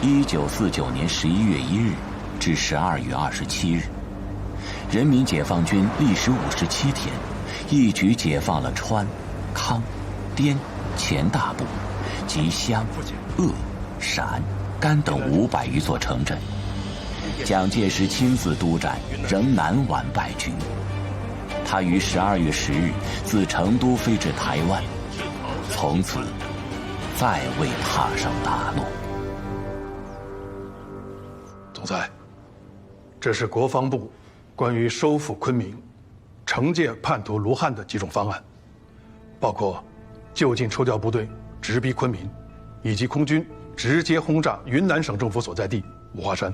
1949年11月1日至12月27日，人民解放军历时57天，一举解放了川、康、滇前大部及湘、鄂、陕、甘等500余座城镇。蒋介石亲自督战，仍难挽败局。他于12月10日自成都飞至台湾，从此再未踏上大陆。总裁，这是国防部关于收复昆明、惩戒叛徒卢汉的几种方案，包括就近抽调部队直逼昆明，以及空军直接轰炸云南省政府所在地五华山。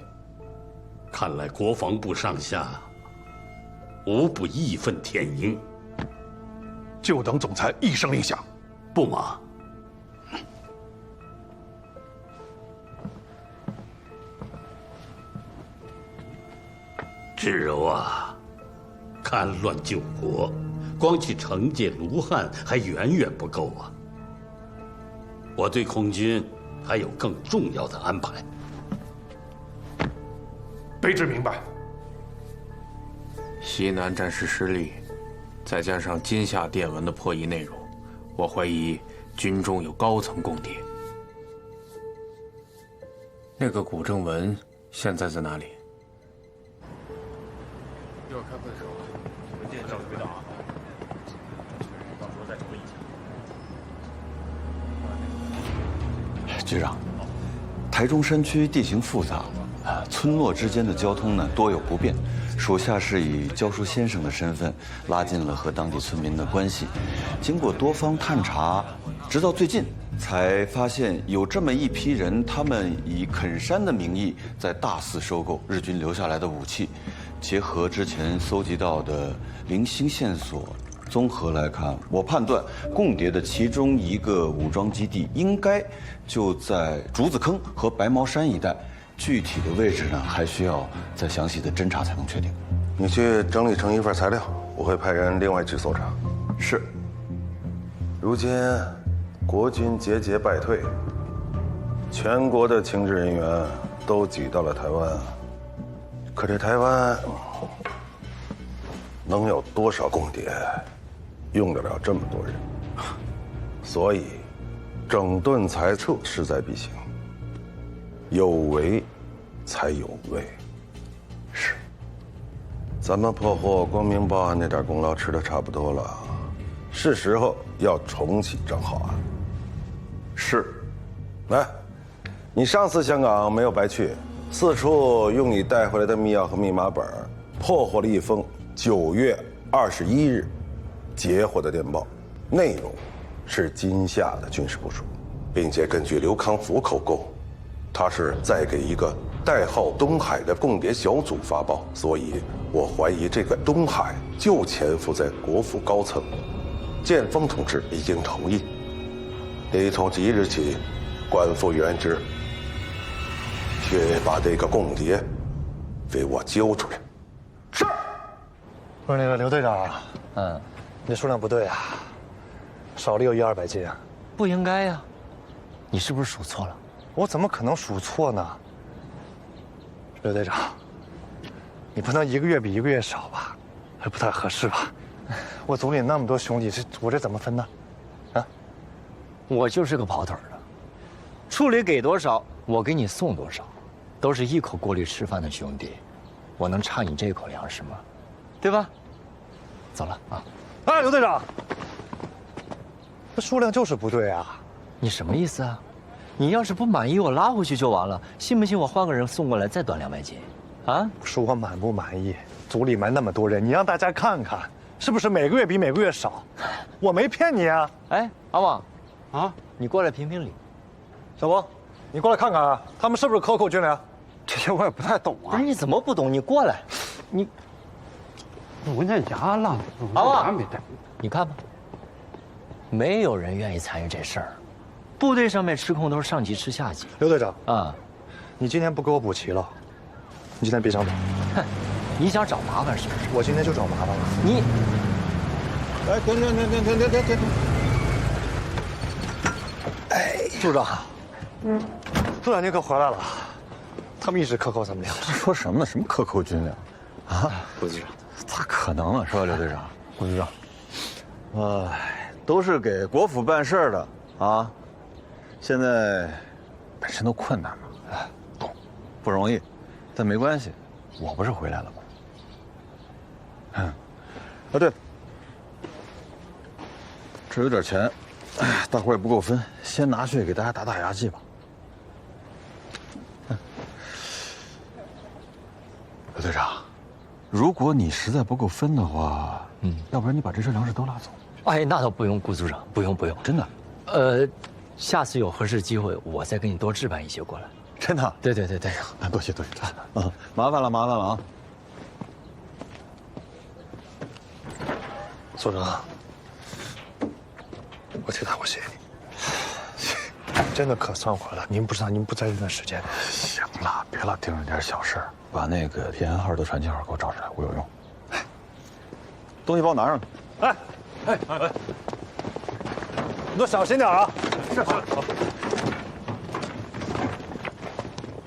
看来国防部上下无不义愤填膺，就等总裁一声令下。不嘛。志柔啊，戡乱救国，光去惩戒卢汉还远远不够啊！我对空军还有更重要的安排。卑职明白。西南战事失利，再加上今夏电文的破译内容，我怀疑军中有高层共谍。那个古正文现在在哪里？一会儿开会的时候，文件照回到啊。到时候再整理一下。局长，台中山区地形复杂，村落之间的交通呢多有不便。属下是以教书先生的身份拉近了和当地村民的关系。经过多方探查，直到最近才发现有这么一批人，他们以垦山的名义在大肆收购日军留下来的武器。结合之前搜集到的零星线索，综合来看，我判断共谍的其中一个武装基地应该就在竹子坑和白毛山一带。具体的位置呢，还需要再详细的侦查才能确定。你去整理成一份材料，我会派人另外去搜查。是。如今国军节节败退，全国的情治人员都挤到了台湾，可这台湾能有多少共谍用得了这么多人？所以整顿裁撤势在必行。有为才有位，是。咱们破获光明报案那点功劳吃得差不多了，是时候要重启账号案。是。来，你上次香港没有白去，四处用你带回来的密钥和密码本，破获了一封9月21日截获的电报，内容是今夏的军事部署，并且根据刘康福口供。他是在给一个代号东海的共谍小组发报，所以我怀疑这个东海就潜伏在国府高层。建峰同志已经同意，你从即日起官复原职，去把这个共谍给我揪出来。是。不是那个刘队长，你数量不对啊，少了有100-200斤啊。不应该呀，你是不是数错了？我怎么可能数错呢？刘队长，你不能一个月比一个月少吧？还不太合适吧？我组里那么多兄弟，我这怎么分呢？啊，我就是个跑腿的，处里给多少，我给你送多少，都是一口锅里吃饭的兄弟，我能差你这口粮食吗？对吧？走了啊！哎，刘队长，这数量就是不对啊！你什么意思啊？你要是不满意，我拉回去就完了。信不信我换个人送过来再短200斤？啊？说我满不满意？组里面那么多人，你让大家看看，是不是每个月比每个月少？我没骗你啊！哎，阿旺，啊，你过来评评理。小波，你过来看看啊，他们是不是克扣军粮？这些我也不太懂啊。不是你怎么不懂？你过来，你文件夹浪，阿旺没带，你看吧，没有人愿意参与这事儿。部队上面吃空都是上级吃下级。刘队长啊，你今天不给我补齐了，你今天别想走。哼，你想找麻烦是不是？我今天就找麻烦了。你，哎，停！哎，处长，组长您可回来了，他们一直克扣咱们粮食。说什么呢？什么克扣军粮？啊，顾组长，咋可能呢？是吧，刘队长？顾局长，都是给国府办事的啊。现在本身都困难嘛，懂，不容易，但没关系，我不是回来了吗？对了，这有点钱，大伙也不够分，先拿去给大家打打牙祭吧。刘队长，如果你实在不够分的话，要不然你把这车粮食都拉走。哎，那倒不用，顾组长，不用，真的。下次有合适机会，我再给你多置办一些过来。真的？对，多谢啊，麻烦了啊。组长，我替大伙谢谢你，真的可算回来。您不知道，您不在这段时间。行了，别老盯着点小事，把那个平安号的传情号给我找出来，我有用。东西帮我拿上去。哎，你都小心点啊！是。好。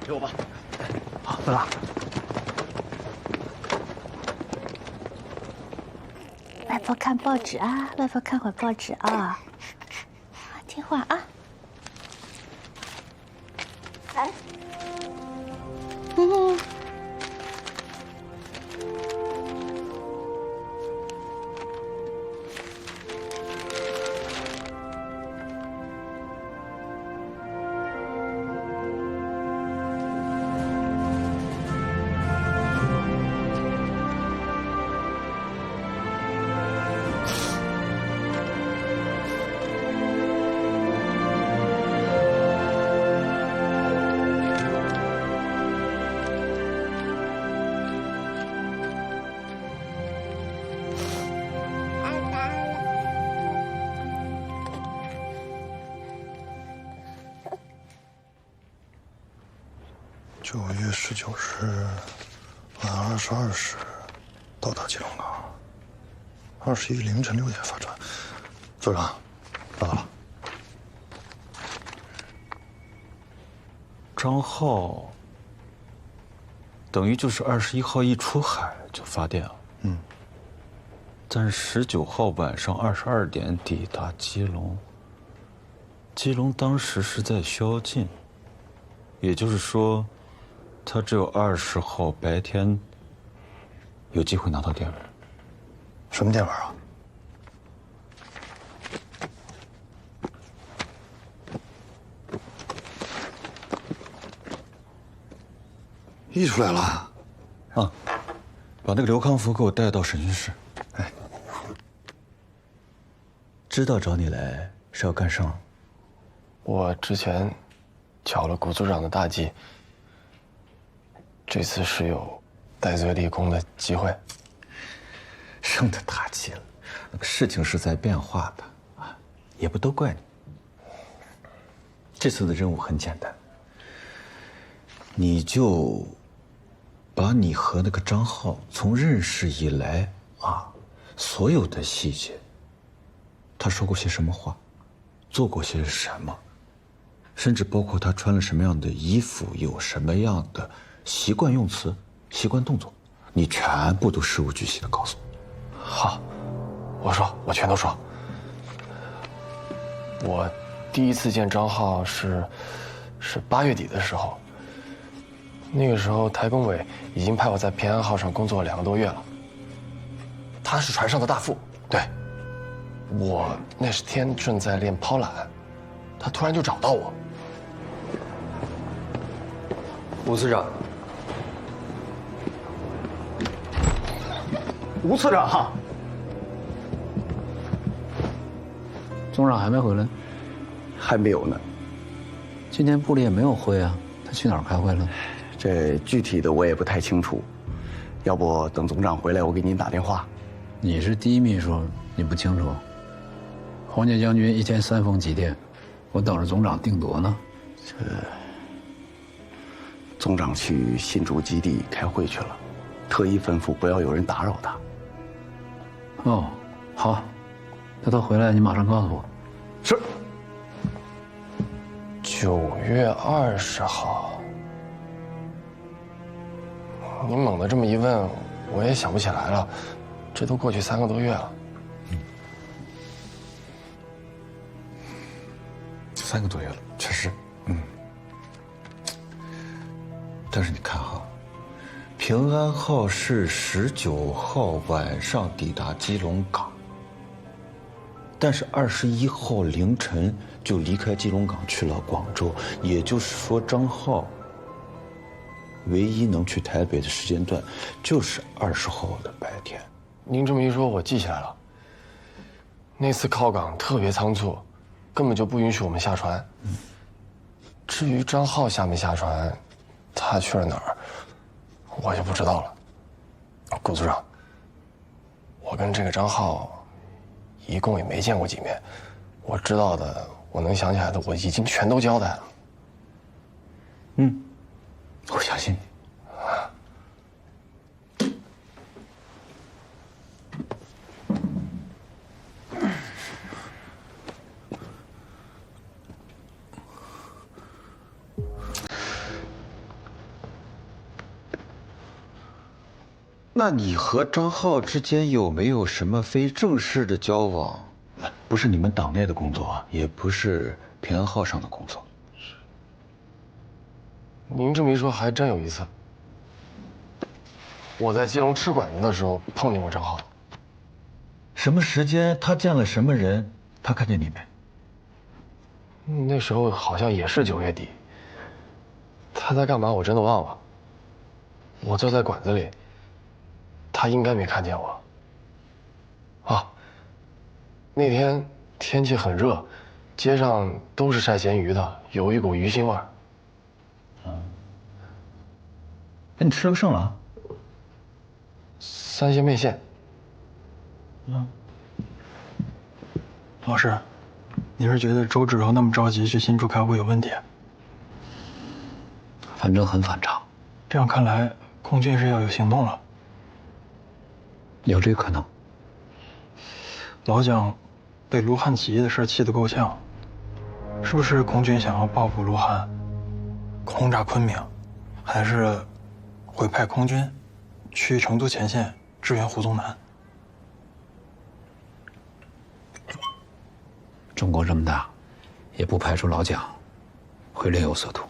给我吧。好，组长。外婆看报纸啊，外婆看会报纸啊，听话啊。哎，9月19日晚22时到达基隆港，21凌晨6点发船。组长，到了。张浩等于就是21号一出海就发电了。但是19号晚上22点抵达基隆。基隆当时是在宵禁，也就是说，他只有20号白天有机会拿到电文。什么电文啊？溢出来了。啊，把那个刘康福给我带到审讯室。哎，知道找你来是要干啥？我之前抢了谷组长的大计，这次是有戴罪立功的机会。升的大气了，那个事情是在变化的啊，也不都怪你。这次的任务很简单，你就把你和那个张浩从认识以来啊，所有的细节，他说过些什么话，做过些什么，甚至包括他穿了什么样的衣服，有什么样的习惯用词、习惯动作，你全部都事无巨细的告诉我。好，我全都说。我第一次见张浩是8月底的时候，那个时候台工委已经派我在平安号上工作2个多月了。他是船上的大副，对。我那天正在练抛缆，他突然就找到我。吴次长，吴次长，总长还没回来，还没有呢。今天部里也没有会啊，他去哪儿开会了？这具体的我也不太清楚，要不等总长回来，我给您打电话。你是第一秘书，你不清楚？黄家将军一天3封急电，我等着总长定夺呢。总长去新竹基地开会去了，特意吩咐不要有人打扰他。哦，好，等他回来你马上告诉我。是。9月20号。你猛地这么一问，我也想不起来了。这都过去3个多月了。3个多月了，确实，但是你看哈，平安号是19号晚上抵达基隆港，但是21号凌晨就离开基隆港去了广州，也就是说张浩唯一能去台北的时间段就是20号的白天。您这么一说，我记起来了。那次靠港特别仓促，根本就不允许我们下船。至于张浩下没下船，他去了哪儿，我就不知道了。谷组长，我跟这个张浩一共也没见过几面，我知道的，我能想起来的，我已经全都交代了。我相信你。那你和张浩之间有没有什么非正式的交往？不是你们党内的工作，也不是平安号上的工作。您这么一说，还真有一次，我在基隆吃馆子的时候碰见过张浩。什么时间？他见了什么人？他看见你没？那时候好像也是9月底。他在干嘛？我真的忘了。我坐在馆子里，他应该没看见我。啊，那天天气很热，街上都是晒咸鱼的，有一股鱼腥味儿。那你吃了个剩了？3鲜面线。老师，你是觉得周芷柔那么着急去新竹开会有问题？反正很反常。这样看来，空军是要有行动了。有这个可能。老蒋被卢汉起义的事气得够呛，是不是空军想要报复卢汉，轰炸昆明，还是会派空军去成都前线支援胡宗南？中国这么大，也不排除老蒋会另有所图。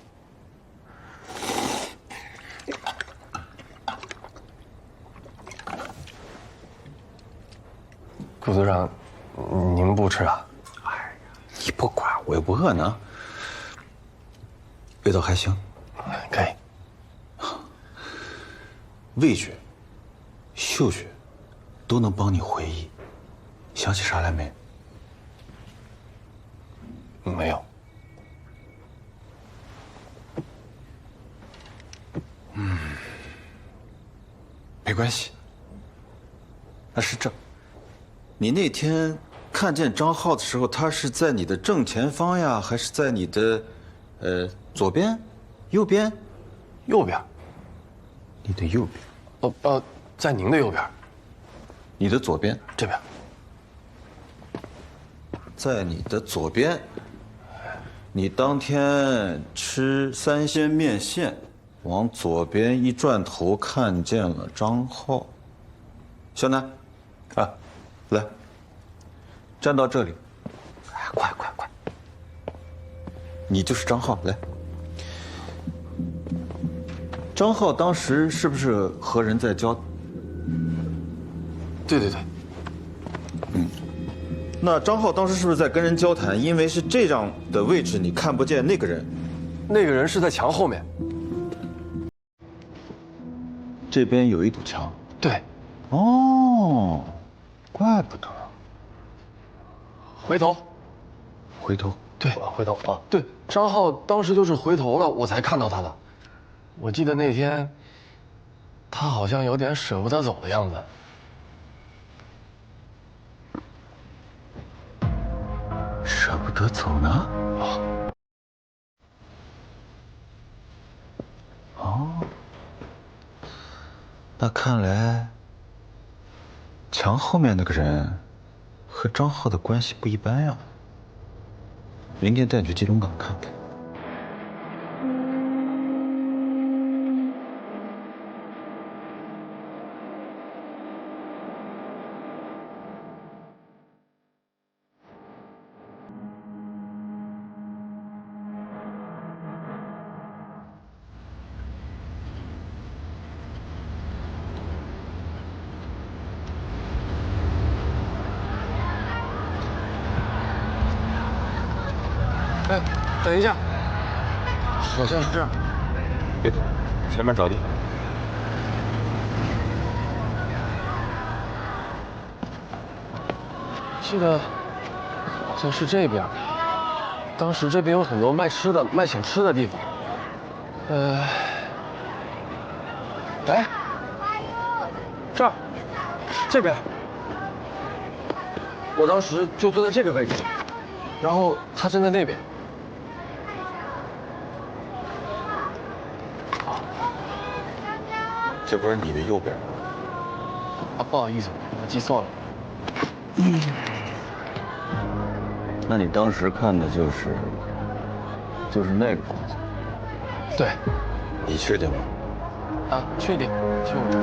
谷组长，您不吃啊？哎呀，你不管，我又不饿呢。味道还行，可以。味觉、嗅觉都能帮你回忆，想起啥来没？没有。没关系。那是这，你那天看见张浩的时候，他是在你的正前方呀，还是在你的左边、右边？右边。你的右边。在您的右边。你的左边。这边。在你的左边。你当天吃3鲜面线，往左边一转头，看见了张浩。小南，啊，来，站到这里。哎，快！你就是张浩，来。张浩当时是不是和人在交？对。那张浩当时是不是在跟人交谈？因为是这样的位置，你看不见那个人。那个人是在墙后面。这边有一堵墙。对。哦，怪不得。回头。对，回头啊。对，张浩当时就是回头了，我才看到他的。我记得那天，他好像有点舍不得走的样子。舍不得走呢？哦，那看来墙后面那个人和张浩的关系不一般呀。明天带你去基隆港看看。等一下，好像是这儿。别动，前面着地。记得好像是这边。当时这边有很多卖吃的、卖小吃的地方。哎，这儿，这边。我当时就坐在这个位置，然后他站在那边。这不是你的右边啊，不好意思，我记错了。那你当时看的就是那个房子？对。你确定吗？啊，确定，就我这儿。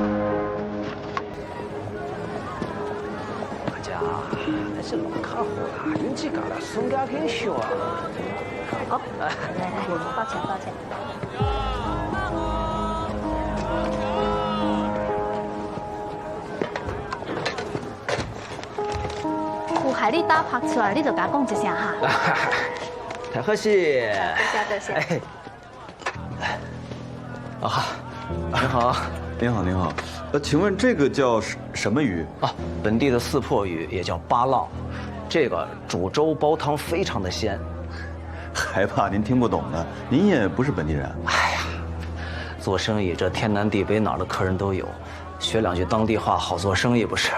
大家，那是老客户了，运气高了，送给很少啊。好，来，抱歉抱歉。有害你打拍出来，你就甲讲一声哈。太可惜。多谢。啊，您好，您好，您好。请问这个叫什么鱼啊？本地的四破鱼也叫巴浪，这个煮粥煲汤非常的鲜。还怕您听不懂呢？您也不是本地人。哎呀，做生意这天南地北哪儿的客人都有，学两句当地话好做生意不是？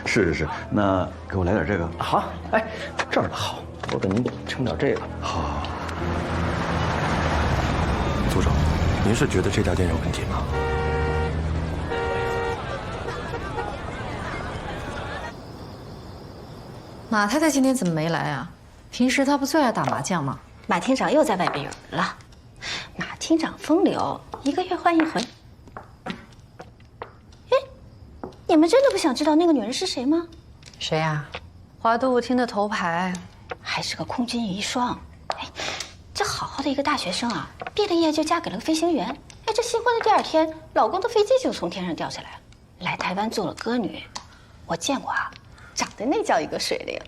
是，那给我来点这个。好，哎，这儿的好，我给您称点这个。好。组长，您是觉得这家店有问题吗？马太太今天怎么没来啊？平时她不最爱打麻将吗？马厅长又在外边游了。马厅长风流，1个月换1回。哎，你们真的不想知道那个女人是谁吗？谁呀？华都舞厅的头牌，还是个空军遗孀。哎，这好好的一个大学生啊，毕了业就嫁给了个飞行员。哎，这新婚的第2天，老公的飞机就从天上掉下来了，来台湾做了歌女。我见过啊，长得那叫一个水灵。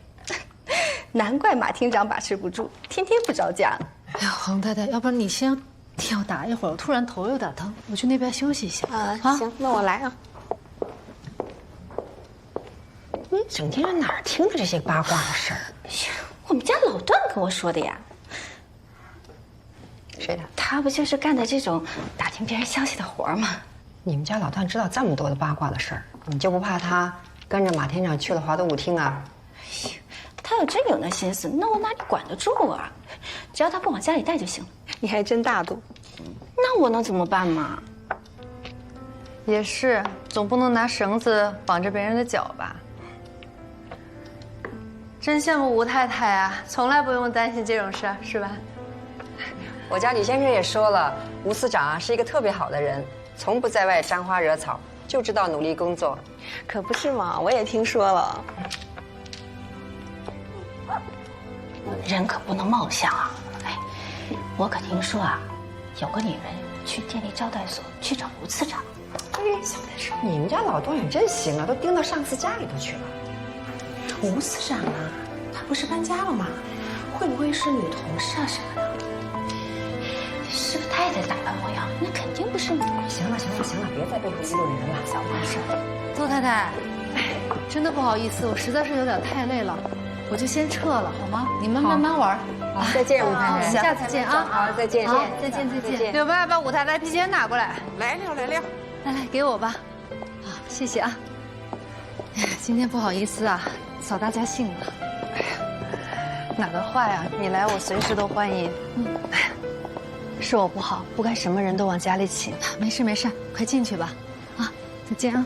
难怪马厅长把持不住，天天不着家。哎呀，黄太太，要不然你先替我打一会儿，我突然头有点疼，我去那边休息一下。行，那我来啊。你整天在哪儿听的这些八卦的事儿？我们家老段跟我说的呀。谁的？他不就是干的这种打听别人消息的活吗？你们家老段知道这么多的八卦的事儿，你就不怕他跟着马厅长去了华都舞厅啊？他要真有那心思，那我哪里管得住啊？只要他不往家里带就行了。你还真大度。那我能怎么办嘛？也是，总不能拿绳子绑着别人的脚吧？真羡慕吴太太啊，从来不用担心这种事儿，是吧？我家李先生也说了，吴司长啊是一个特别好的人，从不在外沾花惹草，就知道努力工作。可不是嘛，我也听说了。人可不能妄想啊！哎，我可听说啊，有个女人去电力招待所去找吴次长。哎，小点声！你们家老段也真行啊，都盯到上司家里头去了。吴次长啊，他不是搬家了吗？会不会是女同事啊什么的？是个太太打扮模样，那肯定不是女。行了，别再背后议论人了，小点声。邹太太，真的不好意思，我实在是有点太累了。我就先撤了，好吗？你们慢慢玩。好，再见，吴太太。下次见啊！好，再见。再见。柳妹，把舞台来皮鞋拿过来。来了。来，给我吧。好，谢谢啊。哎呀，今天不好意思啊，扫大家兴了。哎呀，哪的话呀？你来我随时都欢迎。哎呀，是我不好，不该什么人都往家里请。没事，快进去吧。啊，再见啊。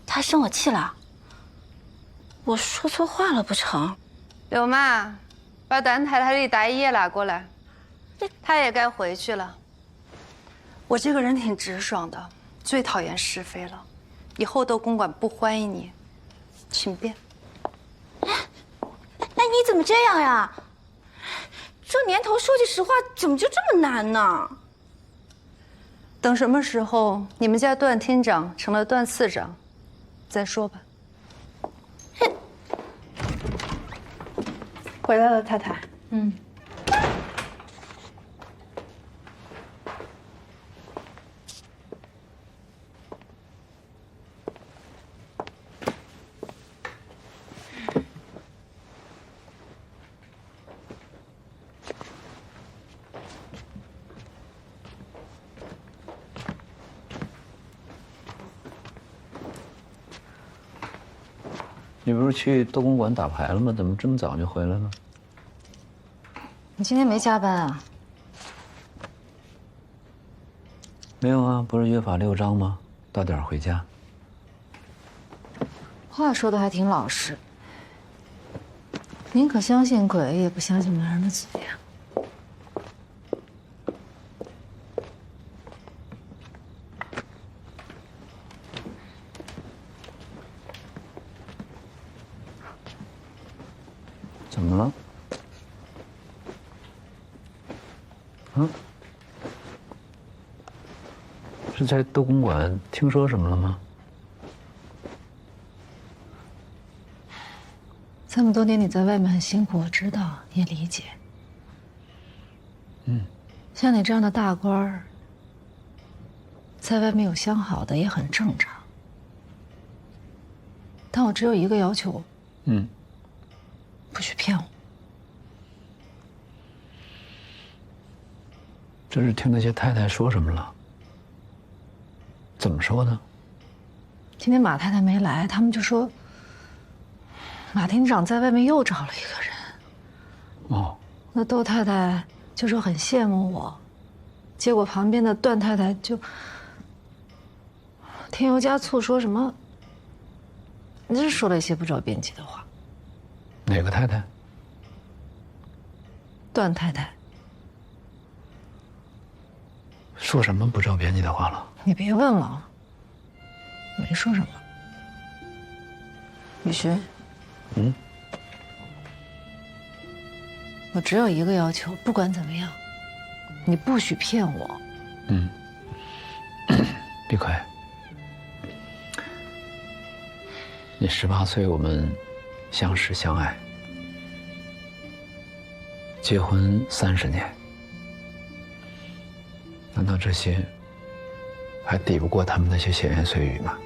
他生我气了，我说错话了不成？柳妈，把段太太的大姨也拉过来，她也该回去了。我这个人挺直爽的，最讨厌是非了。以后窦公馆不欢迎你，请便。那你怎么这样呀？这年头说句实话，怎么就这么难呢？等什么时候你们家段厅长成了段次长，再说吧。回来了，太太。嗯。你不是去窦公馆打牌了吗？怎么这么早就回来了？你今天没加班啊？没有啊，不是约法6章吗？到点回家。话说的还挺老实。宁可相信鬼，也不相信男人的嘴呀。怎么了？嗯？是在窦公馆听说什么了吗？这么多年你在外面很辛苦，我知道，也理解。嗯，像你这样的大官儿，在外面有相好的也很正常。但我只有一个要求。嗯。不许骗我。这是听那些太太说什么了？怎么说呢？今天马太太没来，他们就说马厅长在外面又找了一个人。哦。那窦太太就说很羡慕我，结果旁边的段太太就添油加醋说什么，你是说了一些不着边际的话。哪个太太？段太太。说什么不着边际的话了？你别问了，没说什么。雨荨。嗯。我只有一个要求，不管怎么样，你不许骗我。嗯。碧葵，你18岁，我们相识相爱，结婚30年，难道这些还抵不过他们那些闲言碎语吗？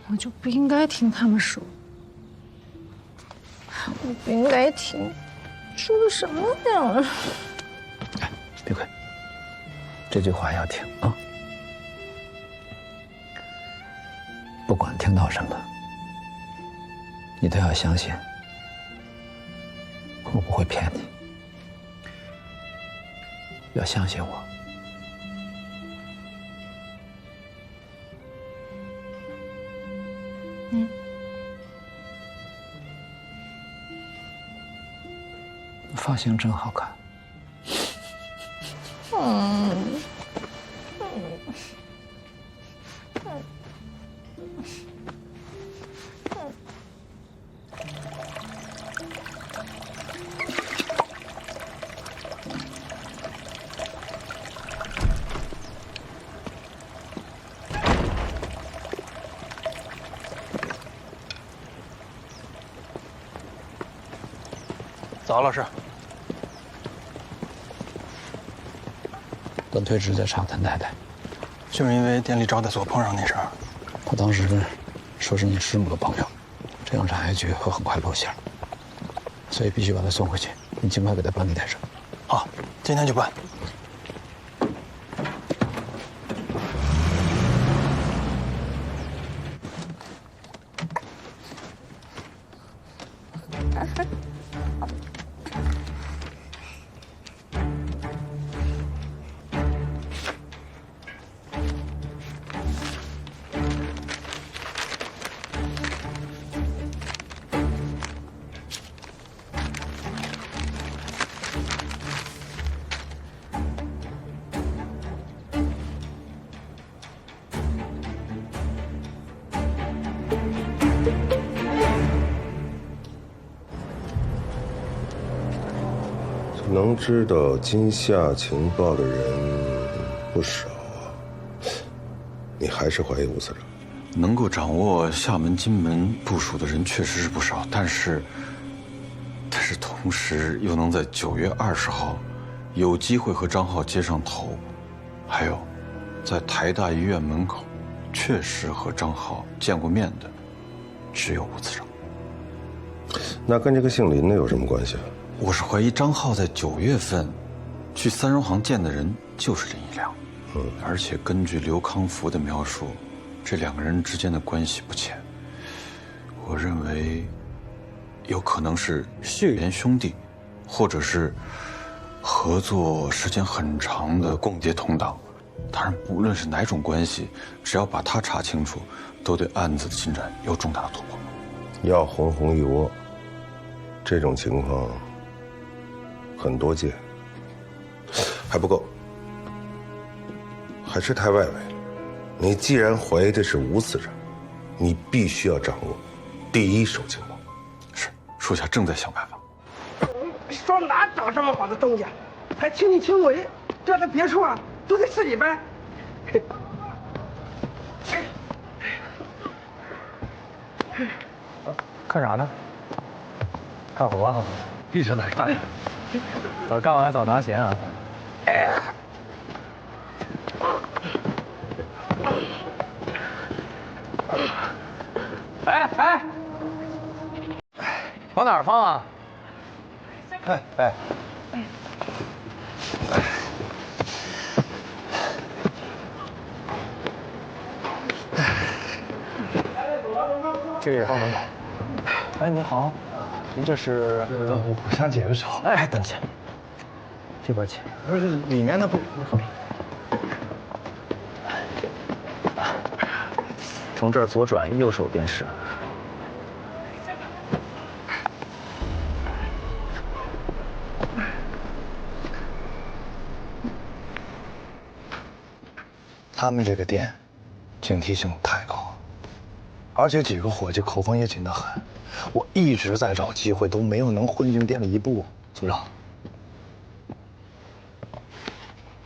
我就不应该听他们说，我不应该听，说的什么呀？哎，碧葵，这句话要听啊！不管听到什么，你都要相信，我不会骗你。要相信我。嗯。发型真好看。嗯。早，老师。段推直在查谭太太，就是因为店里招待所碰上那事儿。他当时说是你师母的朋友，这样查下去会很快露馅，所以必须把他送回去。你尽快给他办理带上。好，今天就办。能知道金夏情报的人不少啊，你还是怀疑吴司长？能够掌握厦门、金门部署的人确实是不少，但是同时又能在9月20号有机会和张浩接上头，还有在台大医院门口确实和张浩见过面的，只有吴司长。那跟这个姓林的有什么关系啊？我是怀疑张浩在9月份去三荣行见的人就是林一良，而且根据刘康福的描述，这2个人之间的关系不浅。我认为有可能是血缘兄弟，或者是合作时间很长的共谍同党。当然，不论是哪种关系，只要把他查清楚，都对案子的进展有重大的突破。要红红一窝，这种情况很多见，还不够，还是太外围。你既然怀疑的是吴司长，你必须要掌握第一手情报。是，属下正在想办法。说哪找这么好的东家，还亲力亲为，这在别处啊都得自己搬。看啥呢？看活啊！一直在干。干完还早拿钱啊！哎，往哪儿放啊？哎。这个也放门口。哎，您好，您这是？我想解个手。哎，等下，这边请。不是里面的不。从这儿左转，右手便是。他们这个店，警惕性太高，而且几个伙计口风也紧得很。我一直在找机会，都没有能混进店里一步。组长，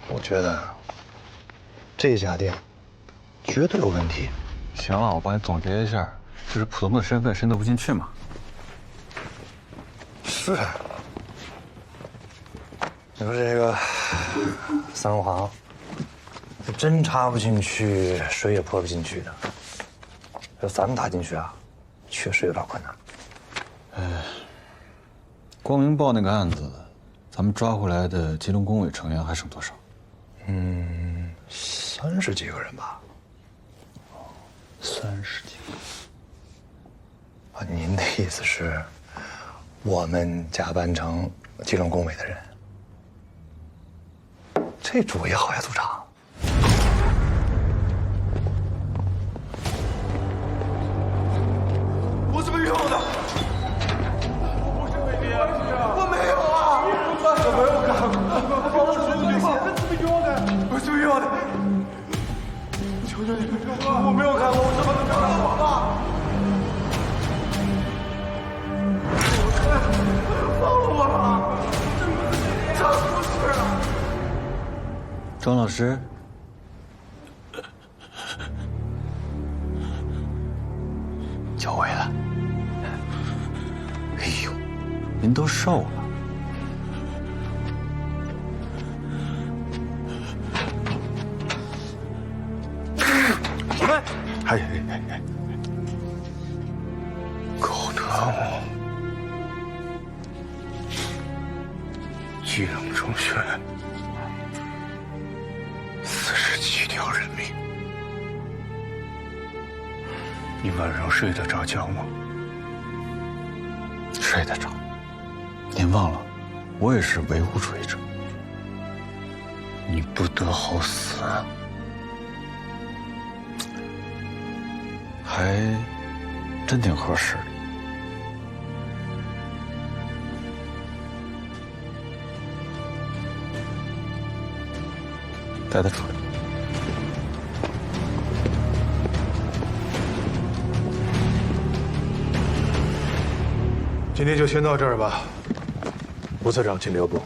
我觉得这家店绝对有问题。行了，我帮你总结一下，就是普通的身份渗透不进去嘛。是。你说这个三荣行，真插不进去，水也泼不进去的。要咱们打进去啊，确实有点困难。光明报那个案子，咱们抓回来的吉隆工委成员还剩多少？30几个人吧。30几个。啊，您的意思是，我们假扮成吉隆工委的人？这主意好呀，组长。我怎么用的？我不是为别人，我没有啊！我没有干过，帮我说句话，怎么用的？我怎么用的？求求你，我没有干过，我怎么能干我？放我吧！这不是。庄老师，久违了。哎呦，您都瘦了。哎，狗德姆，吉隆中学，47条人命，你晚上睡得着觉吗？睡得着。您忘了，我也是唯物主义者。你不得好死啊！还真挺合适的。带他出来。今天就先到这儿吧。吴司长，请留步。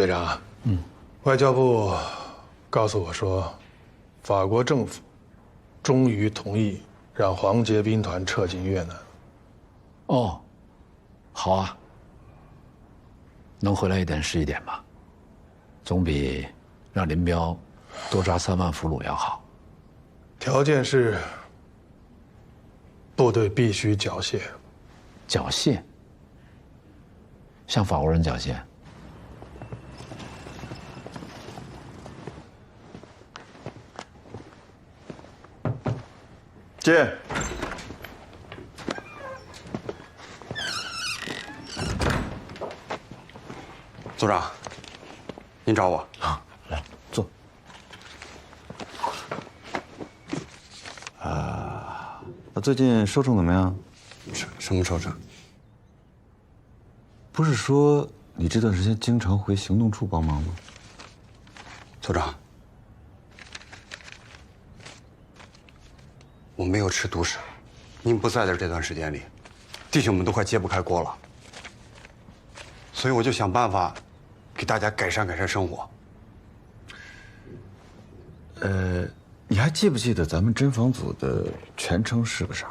学长，外交部告诉我说，法国政府终于同意让黄捷兵团撤进越南。哦，好啊，能回来一点是一点吧，总比让林彪多抓3万俘虏要好。条件是部队必须缴械。缴械？向法国人缴械？进。组长，您找我啊？来坐。那最近收成怎么样？什么收成？不是说你这段时间经常回行动处帮忙吗？组长，我没有吃独食。您不在的这段时间里，弟兄们都快揭不开锅了，所以我就想办法给大家改善生活。你还记不记得咱们侦防组的全称是个啥？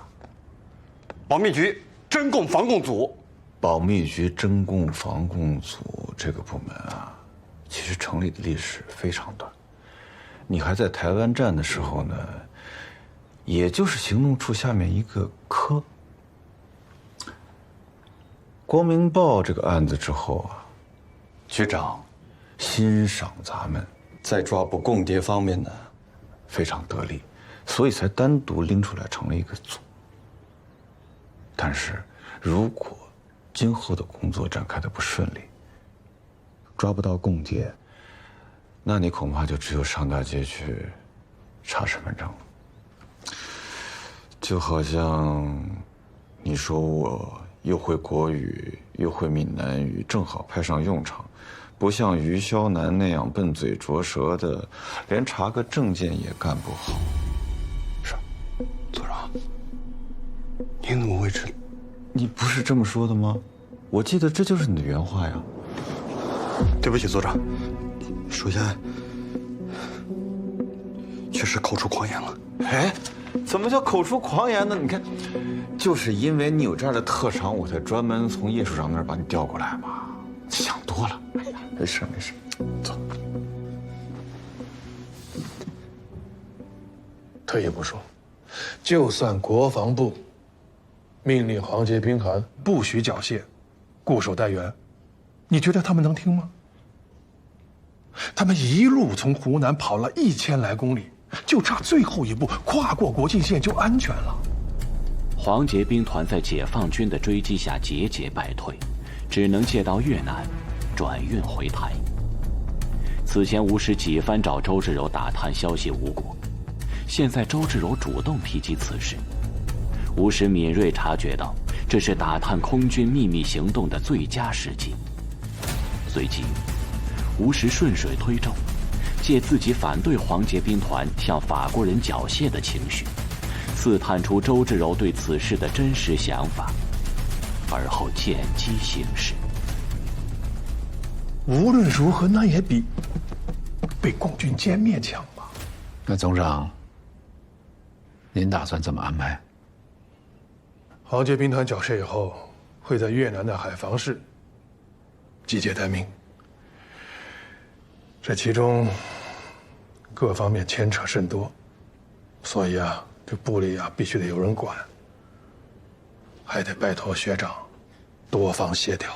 保密局侦共防共组。保密局侦共防共组这个部门啊，其实成立的历史非常短。你还在台湾站的时候呢，也就是行动处下面一个科。光明报这个案子之后啊，局长欣赏咱们在抓捕共谍方面呢非常得力，所以才单独拎出来成了一个组。但是如果今后的工作展开的不顺利，抓不到共谍，那你恐怕就只有上大街去查身份证了。就好像你说我又会国语又会闽南语，正好派上用场，不像于霄南那样笨嘴拙舌的，连查个证件也干不好。是，组长，您怎么会知道？你不是这么说的吗？我记得这就是你的原话呀。对不起，组长，属下确实口出狂言了。哎，怎么叫口出狂言呢？你看，就是因为你有这样的特长，我才专门从叶处长那儿把你调过来嘛。想多了。哎呀，没事没事，走。退一步说，就算国防部命令黄捷兵团不许缴械，固守待援，你觉得他们能听吗？他们一路从湖南跑了1000来公里，就差最后一步跨过国境线就安全了。黄捷兵团在解放军的追击下节节败退，只能借道越南转运回台。此前吴石几番找周至柔打探消息无果，现在周至柔主动提及此事。吴石敏锐察觉到，这是打探空军秘密行动的最佳时机。随即，吴石顺水推舟，借自己反对黄捷兵团向法国人缴械的情绪，刺探出周至柔对此事的真实想法，而后见机行事。无论如何，那也比被共军歼灭强吧？那总长，您打算怎么安排？黄捷兵团缴械以后，会在越南的海防市集结待命。这其中各方面牵扯甚多，所以啊，这部里啊必须得有人管，还得拜托学长多方协调。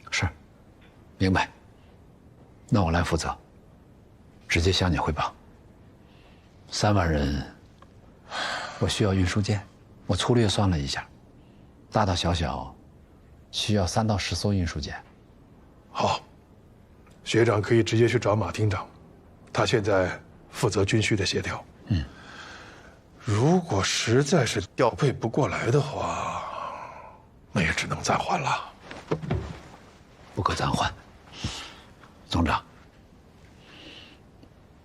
是，明白。那我来负责，直接向你汇报。3万人，我需要运输舰，我粗略算了一下，大大小小需要3到10艘运输舰。好，学长可以直接去找马厅长，他现在负责军需的协调。如果实在是调配不过来的话，那也只能暂缓了。不可暂缓。总长，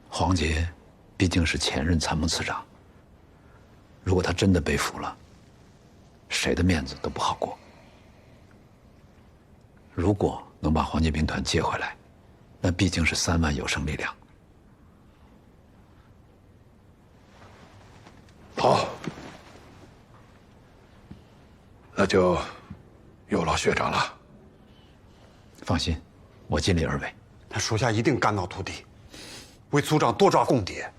黄捷毕竟是前任参谋次长，如果他真的被俘了，谁的面子都不好过。如果能把黄捷兵团接回来，那毕竟是3万有生力量。好，那就有劳学长了。放心，我尽力而为。他属下一定肝脑涂地，为组长多抓共谍，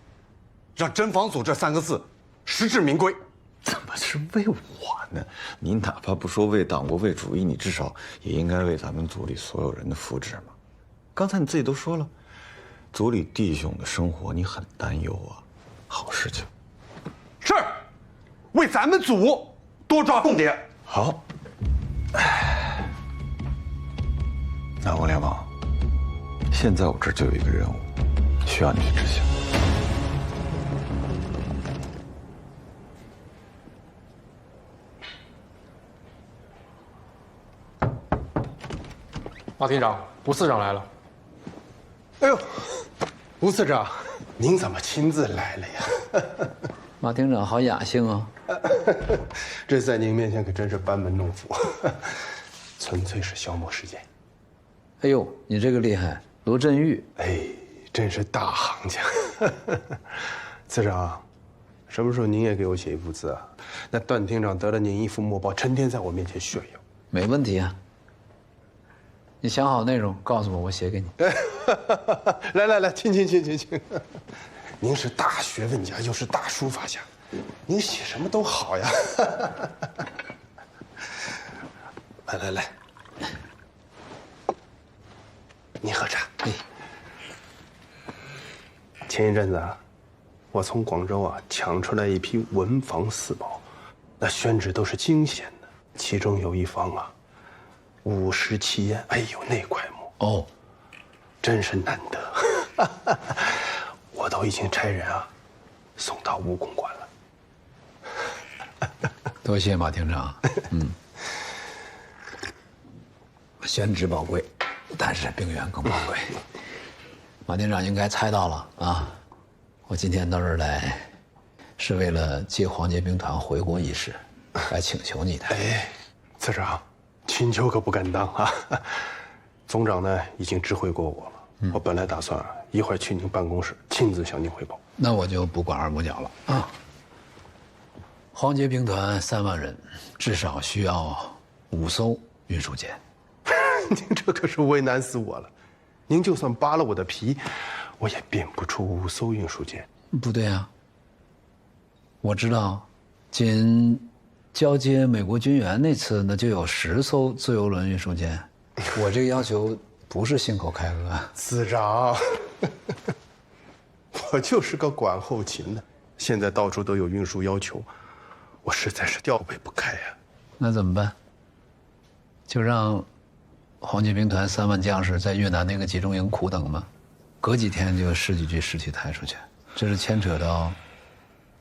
让真防组这3个字实至名归。怎么是为我呢？你哪怕不说为党国为主义，你至少也应该为咱们组里所有人的福祉嘛。刚才你自己都说了，组里弟兄的生活你很担忧啊。好事情。是，为咱们组多抓共谍。好。那王连王，现在我这就有一个任务，需要你去执行。马厅长，吴次长来了。哎呦，吴次长，您怎么亲自来了呀？马厅长好雅兴啊！这在您面前可真是班门弄斧，纯粹是消磨时间。哎呦，你这个厉害，罗振玉，哎，真是大行家。次长，什么时候您也给我写一幅字啊？那段厅长得了您一幅墨宝，成天在我面前炫耀。没问题啊。你想好内容告诉我，我写给你。来，请。您是大学问家，又是大书法家，您写什么都好呀。来，您喝茶。前一阵子啊，我从广州啊抢出来一批文房四宝，那宣纸都是精选的，其中有一方啊，57砚，哎呦那块木哦，真是难得，我都已经差人啊送到武公馆了。多谢马厅长。宣纸宝贵，但是兵员更宝贵。马厅长应该猜到了啊！我今天到这儿来，是为了接黄捷兵团回国一事，来请求你的。哎，次长，请求可不敢当啊！总长呢已经知会过我了，我本来打算一会儿去您办公室亲自向您汇报。那我就不管二母鸟了啊！黄捷兵团3万人，至少需要5艘运输舰。您这可是为难死我了。您就算扒了我的皮，我也变不出5艘运输舰。不对啊，我知道，仅交接美国军援那次，那就有10艘自由轮运输舰。我这个要求不是信口开河。次长，我就是个管后勤的，现在到处都有运输要求，我实在是调配不开呀。那怎么办？就让黄捷兵团3万将士在越南那个集中营苦等吗？隔几天就十几具尸体抬出去，这是牵扯到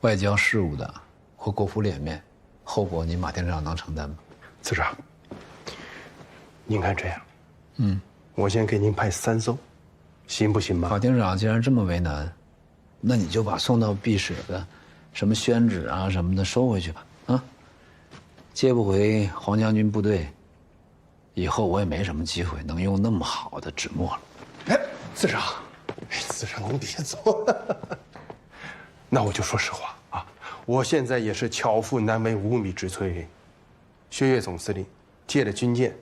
外交事务的，或国府脸面，后果你马厅长能承担吗？次长，您看这样，我先给您派3艘，行不行吧？马厅长既然这么为难，那你就把送到避暑的什么宣纸啊什么的收回去吧。啊，接不回黄将军部队，以后我也没什么机会能用那么好的纸墨了。哎，次长，您别走。那我就说实话啊，我现在也是巧妇难为无米之炊。薛岳总司令借了军舰，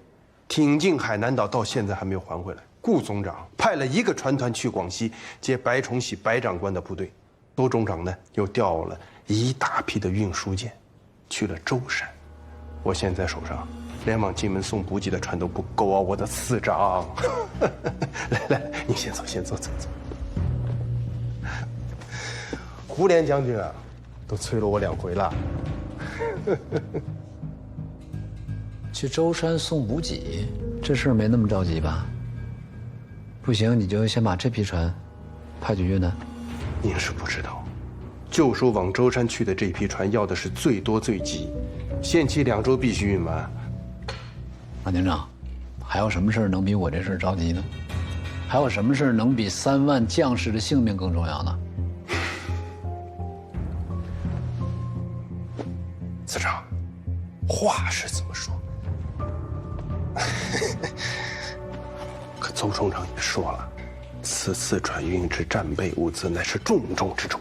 挺进海南岛，到现在还没有还回来。顾总长派了1个船团去广西接白崇禧白长官的部队，周总长呢又调了一大批的运输舰，去了舟山。我现在手上连往金门送补给的船都不够啊，我的次长。来，你先走。胡连将军啊，都催了我2回了。去舟山送补给，这事儿没那么着急吧？不行，你就先把这批船派去越南。您是不知道，就说往舟山去的这批船要的是最多最急，限期2周必须运完。马厅长，还有什么事儿能比我这事儿着急呢？还有什么事儿能比3万将士的性命更重要呢？次长，话是这么说，邹冲长也说了，此次转运之战备物资乃是重中之重。